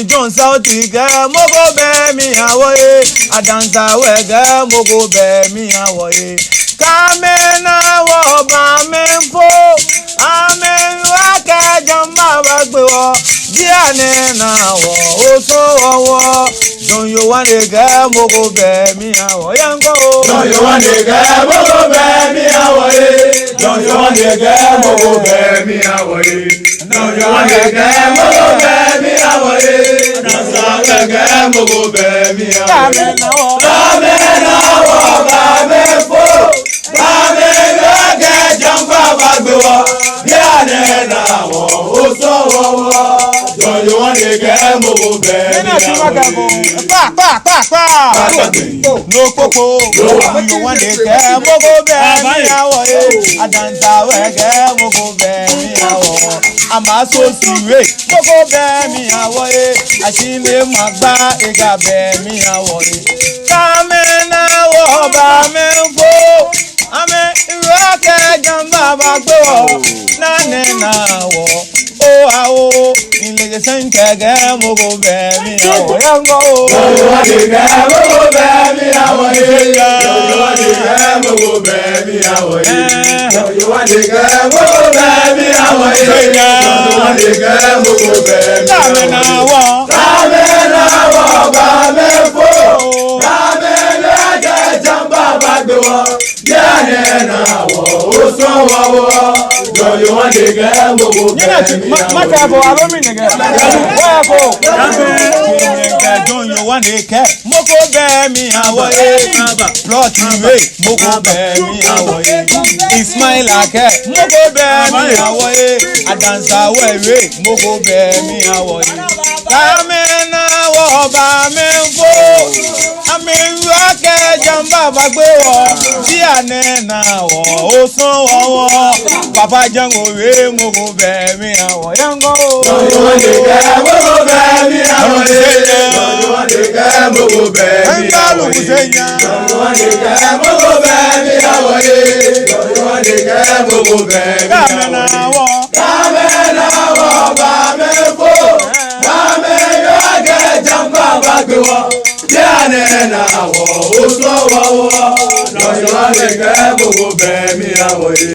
John Sauti ga mogo be mi awoye adanza we ga mogo be mi awoye kamena wo ba menfo amen wa ka jamba bagbe wo dia ne na wo o so wo don yo wan ga mogo be mi awoye ngo don yo wan ga mogo be mi awoye don yo wan ga mogo be mi awoye don yo wan ga mogo be mi awoye Ga mogo be mi awoye kamena wo ba menfo amen wa ka jamba bagbe wo dia ne na wo o so wo don yo wan ga mogo be mi awoye no koko you want to get mogo be mi awoye adanza we get mogo be mi awoye ama so siwe mogo be mi awoye ashile magba ega be mi awoye kamena wo ba menfo ame roke jamba bagbo nane na wo o awo ilege sankege mogo be mi awoye ngo yo wadiga mogo be mi awoye yo wadiga mogo be mi awoye yo wadiga mogo be mi awoye yo wadiga mogo be mi kamena wo ba menfo kamena ga jamba bagbo yane na wo o so wo yo wadiga mogo be mi awoye mata bo abomi nege wa ko don yo wan ke mogo be mi awoye plot we mogo be mi awoye Ismail ake mogo be mi awoye adansa we mogo be mi awoye kamena wo ba menfo amiru ake jamba bagbe wo ti ane na wo o son wo papa jango we mogo be mi awoye ngo yo wadiga mogo be mi awoye yo wadiga mogo be mi awoye yo wadiga mogo be mi awoye yo wadiga mogo be mi kamena wo ba menfo kamena ga jamba bagbe wo yane na wo o so wo yo wadiga mogo be mi awoye